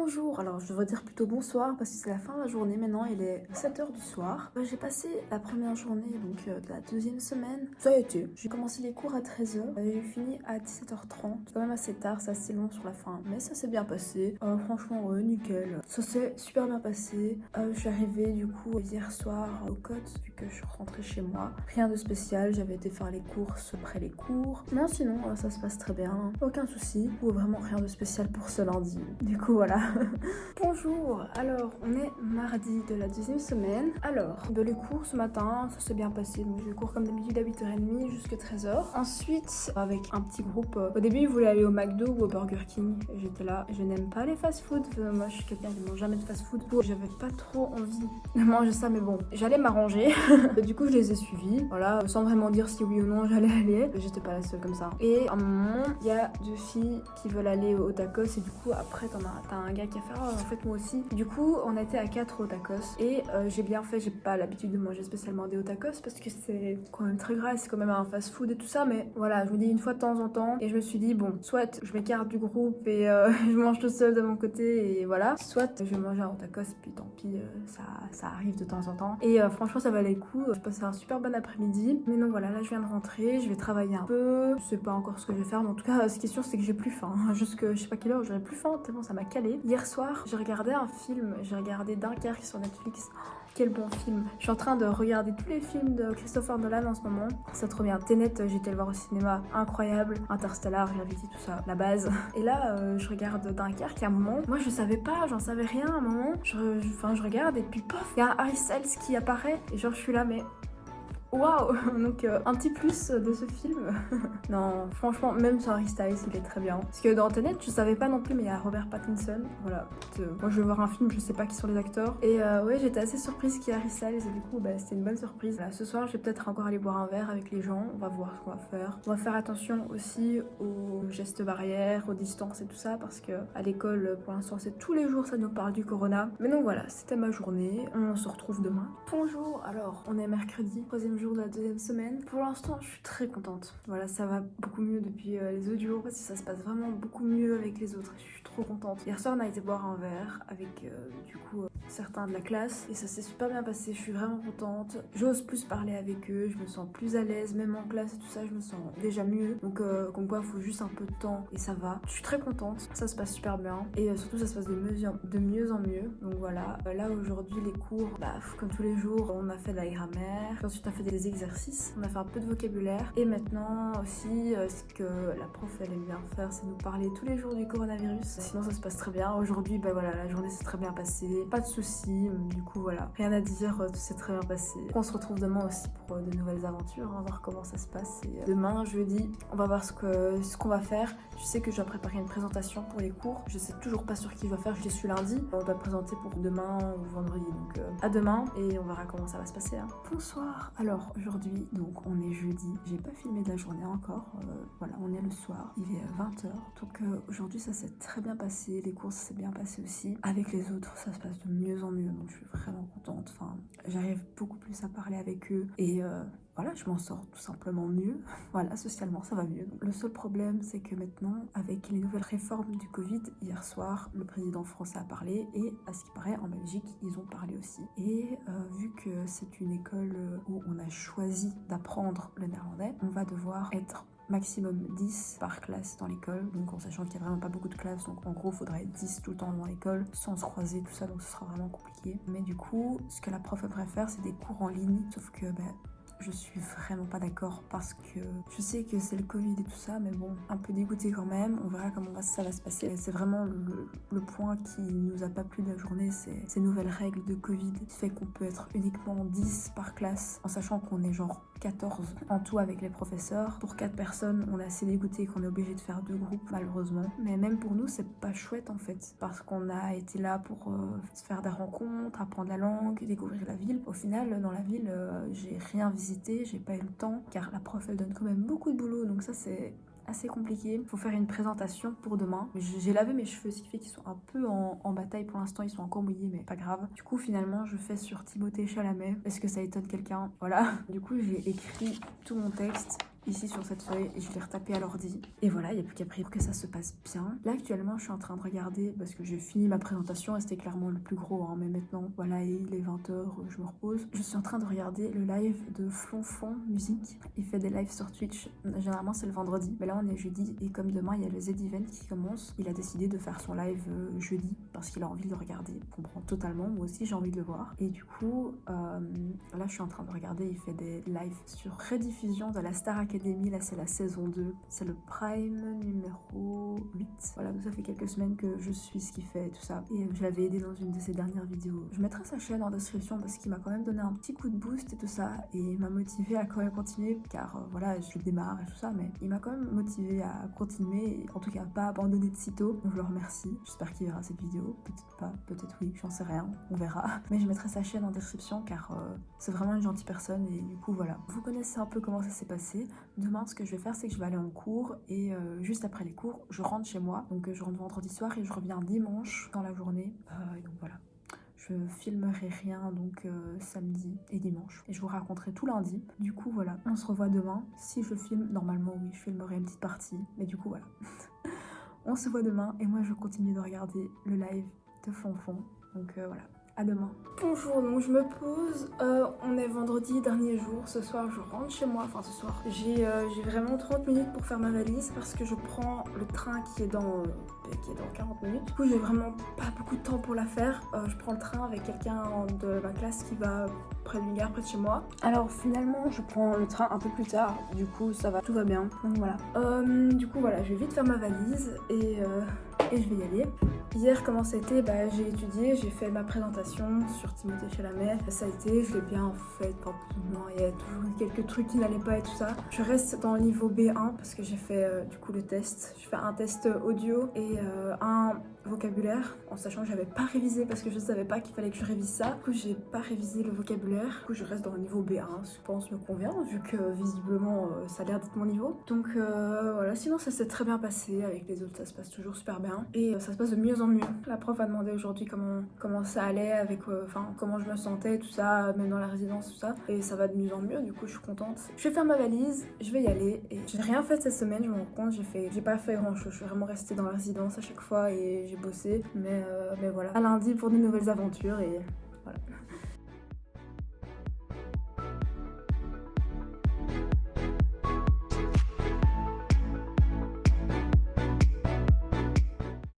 Bonjour, alors je devrais dire plutôt bonsoir parce que c'est la fin de la journée maintenant, il est 7h du soir. J'ai passé la première journée donc de la deuxième semaine. Ça a été, j'ai commencé les cours à 13h, j'ai fini à 17h30. C'est quand même assez tard, c'est assez long sur la fin, mais ça s'est bien passé. Franchement, ouais, nickel. Ça s'est super bien passé. Je suis arrivée du coup hier soir au Côte vu que je suis rentrée chez moi. Rien de spécial, j'avais été faire les courses après les cours. Non, sinon ça se passe très bien, aucun souci, ou vraiment rien de spécial pour ce lundi. Du coup, voilà. Bonjour, alors on est mardi de la deuxième semaine. Alors, les cours ce matin, ça s'est bien passé. Donc j'ai cours comme d'habitude à 8h30 jusqu'à 13h. Ensuite, avec un petit groupe, au début ils voulaient aller au McDo ou au Burger King. J'étais là, je n'aime pas les fast-food. Moi je suis quelqu'un qui ne mange jamais de fast-food. J'avais pas trop envie de manger ça, mais bon, j'allais m'arranger. Du coup je les ai suivis, voilà, sans vraiment dire si oui ou non j'allais aller. J'étais pas la seule comme ça. Et à un moment, il y a deux filles qui veulent aller au tacos et du coup après t'as un gars qui a fait en fait moi aussi. Du coup on était à 4 au tacos et j'ai bien fait, j'ai pas l'habitude de manger spécialement des au tacos parce que c'est quand même très gras, c'est quand même un fast food et tout ça, mais voilà, je me dis une fois de temps en temps et je me suis dit bon, soit je m'écarte du groupe et je mange tout seul de mon côté et voilà, soit je vais manger un au tacos et puis tant pis, ça arrive de temps en temps et franchement ça valait le coup. Je passais un super bon après-midi, mais non voilà, là je viens de rentrer, je vais travailler un peu, je sais pas encore ce que je vais faire, mais en tout cas ce qui est sûr c'est que j'ai plus faim, jusque je sais pas quelle heure j'aurai plus faim tellement ça m'a calé. Hier soir j'ai regardé un film, j'ai regardé Dunkerque sur Netflix. Quel bon film. Je suis en train de regarder tous les films de Christopher Nolan en ce moment. C'est trop bien. Tenet, j'étais le voir au cinéma, incroyable. Interstellar, Gravity, tout ça, la base. Et là, je regarde Dunkerque. À un moment, moi je savais pas, j'en savais rien. À un moment, je regarde et puis pof, il y a un Harry Styles qui apparaît. Et genre, je suis là, mais waouh. Donc un petit plus de ce film. Non, franchement, même sur Harry Styles, il est très bien. Parce que dans Tenet, je savais pas non plus, mais il y a Robert Pattinson. Voilà. Moi, je vais voir un film, je sais pas qui sont les acteurs. Et ouais, j'étais assez surprise qu'il y ait Harry Styles. Et du coup, c'était une bonne surprise. Voilà, ce soir, je vais peut-être encore aller boire un verre avec les gens. On va voir ce qu'on va faire. On va faire attention aussi aux gestes barrières, aux distances et tout ça. Parce que à l'école, pour l'instant, c'est tous les jours, ça nous parle du corona. Mais donc voilà, c'était ma journée. On se retrouve demain. Bonjour, alors, on est mercredi, troisième jour de la deuxième semaine. Pour l'instant, je suis très contente. Voilà, ça va beaucoup mieux depuis les autres jours parce que ça se passe vraiment beaucoup mieux avec les autres. Je suis trop contente. Hier soir, on a été boire un verre avec du coup certains de la classe et ça s'est super bien passé. Je suis vraiment contente. J'ose plus parler avec eux, je me sens plus à l'aise, même en classe et tout ça, je me sens déjà mieux. Donc, comme quoi, il faut juste un peu de temps et ça va. Je suis très contente. Ça se passe super bien et surtout, ça se passe de mieux en mieux. Donc voilà. Là aujourd'hui, les cours, comme tous les jours, on a fait de la grammaire. Ensuite, on a fait des exercices. On a fait un peu de vocabulaire et maintenant aussi, ce que la prof elle aime bien faire, c'est nous parler tous les jours du coronavirus. Sinon, ça se passe très bien. Aujourd'hui, voilà, la journée s'est très bien passée, pas de soucis. Du coup, voilà, rien à dire, tout s'est très bien passé. On se retrouve demain aussi pour de nouvelles aventures, on va voir comment ça se passe. Et demain, jeudi, on va voir ce qu'on va faire. Je sais que je dois préparer une présentation pour les cours. Je sais toujours pas sur qui je dois faire, je les suis lundi. On doit présenter pour demain ou vendredi, donc à demain et on verra comment ça va se passer. Bonsoir. Alors aujourd'hui, donc on est jeudi. J'ai pas filmé de la journée encore. Voilà, on est le soir. Il est 20h. Donc aujourd'hui, ça s'est très bien passé. Les cours, ça s'est bien passé aussi. Avec les autres, ça se passe de mieux en mieux. Donc je suis vraiment contente. Enfin, j'arrive beaucoup plus à parler avec eux et voilà, je m'en sors tout simplement mieux. Voilà, socialement, ça va mieux. Donc, le seul problème, c'est que maintenant, avec les nouvelles réformes du Covid, hier soir, le président français a parlé et, à ce qui paraît, en Belgique, ils ont parlé aussi. Et vu que c'est une école où on a choisi d'apprendre le néerlandais, on va devoir être maximum 10 par classe dans l'école, donc en sachant qu'il n'y a vraiment pas beaucoup de classes, donc en gros il faudrait être 10 tout le temps dans l'école sans se croiser tout ça, donc ce sera vraiment compliqué. Mais du coup, ce que la prof aimerait faire, c'est des cours en ligne, sauf que je suis vraiment pas d'accord parce que je sais que c'est le Covid et tout ça, mais bon, un peu dégoûtée quand même. On verra comment ça va se passer. C'est vraiment le point qui nous a pas plu de la journée, c'est ces nouvelles règles de Covid qui fait qu'on peut être uniquement 10 par classe, en sachant qu'on est genre 14 en tout avec les professeurs. Pour 4 personnes, on est assez dégoûté qu'on est obligé de faire 2 groupes malheureusement. Mais même pour nous, c'est pas chouette en fait, parce qu'on a été là pour se faire des rencontres, apprendre la langue, découvrir la ville. Au final, dans la ville, j'ai rien visité, j'ai pas eu le temps, car la prof elle donne quand même beaucoup de boulot, donc ça c'est assez compliqué. Faut faire une présentation pour demain. J'ai lavé mes cheveux, ce qui fait qu'ils sont un peu en bataille pour l'instant, ils sont encore mouillés, mais pas grave. Du coup, finalement, je fais sur Timothée Chalamet. Est-ce que ça étonne quelqu'un? Voilà. Du coup, j'ai écrit tout mon texte. ici sur cette feuille et je l'ai retapé à l'ordi. Et voilà, il n'y a plus qu'à prier pour que ça se passe bien. Là actuellement je suis en train de regarder parce que j'ai fini ma présentation et c'était clairement le plus gros, hein, mais maintenant voilà, il est 20h, je me repose. Je suis en train de regarder le live de Flonflon Musique. Il fait des lives sur Twitch, généralement c'est le vendredi, mais là on est jeudi et comme demain il y a le Z-Event qui commence, il a décidé de faire son live jeudi parce qu'il a envie de le regarder. Je comprends totalement, moi aussi j'ai envie de le voir. Et du coup, là je suis en train de regarder, il fait des lives sur rediffusion de la Star Academy, là c'est la saison 2, c'est le Prime numéro 8. Voilà, donc ça fait quelques semaines que je suis ce qu'il fait et tout ça. Et je l'avais aidé dans une de ses dernières vidéos. Je mettrai sa chaîne en description parce qu'il m'a quand même donné un petit coup de boost et tout ça. Et il m'a motivé à quand même continuer car voilà, je démarre et tout ça, mais il m'a quand même motivé à continuer, et en tout cas pas abandonner de sitôt. Donc je le remercie. J'espère qu'il verra cette vidéo. Peut-être pas, peut-être oui, j'en sais rien, on verra. Mais je mettrai sa chaîne en description car c'est vraiment une gentille personne et du coup voilà. Vous connaissez un peu comment ça s'est passé. Demain, ce que je vais faire, c'est que je vais aller en cours et juste après les cours, je rentre chez moi. Donc je rentre vendredi soir et je reviens dimanche dans la journée. Et donc voilà. Je filmerai rien donc samedi et dimanche. Et je vous raconterai tout lundi. Du coup voilà, on se revoit demain. Si je filme, normalement oui, je filmerai une petite partie. Mais du coup voilà. On se voit demain et moi je continue de regarder le live de Flonflon. Donc voilà. À demain. Bonjour, donc je me pose, on est vendredi, dernier jour, ce soir je rentre chez moi, enfin ce soir, j'ai vraiment 30 minutes pour faire ma valise parce que je prends le train qui est dans 40 minutes. Du coup j'ai vraiment pas beaucoup de temps pour la faire, je prends le train avec quelqu'un de ma classe qui va près d'une gare près de chez moi. Alors finalement je prends le train un peu plus tard, du coup ça va, tout va bien, donc voilà. Du coup voilà, je vais vite faire ma valise et je vais y aller. Hier, comment ça a été? J'ai étudié, j'ai fait ma présentation sur Timothée Chalamet. Ça a été, je l'ai bien fait, pas plus ou moins. Il y a toujours eu quelques trucs qui n'allaient pas et tout ça. Je reste dans le niveau B1 parce que j'ai fait du coup le test. Je fais un test audio et un vocabulaire, en sachant que j'avais pas révisé parce que je savais pas qu'il fallait que je révise ça. Du coup, j'ai pas révisé le vocabulaire. Du coup, je reste dans le niveau B1, ce que je pense me convient, vu que visiblement ça a l'air d'être mon niveau. Donc voilà, sinon ça s'est très bien passé. Avec les autres, ça se passe toujours super bien. Et ça se passe de mieux en mieux. La prof a demandé aujourd'hui comment ça allait, avec comment je me sentais, tout ça, même dans la résidence, tout ça. Et ça va de mieux en mieux, du coup je suis contente. Je vais faire ma valise, je vais y aller. Et j'ai rien fait cette semaine, je me rends compte, j'ai pas fait grand chose. Je suis vraiment restée dans la résidence à chaque fois et j'ai bossé. Mais voilà. À lundi pour de nouvelles aventures et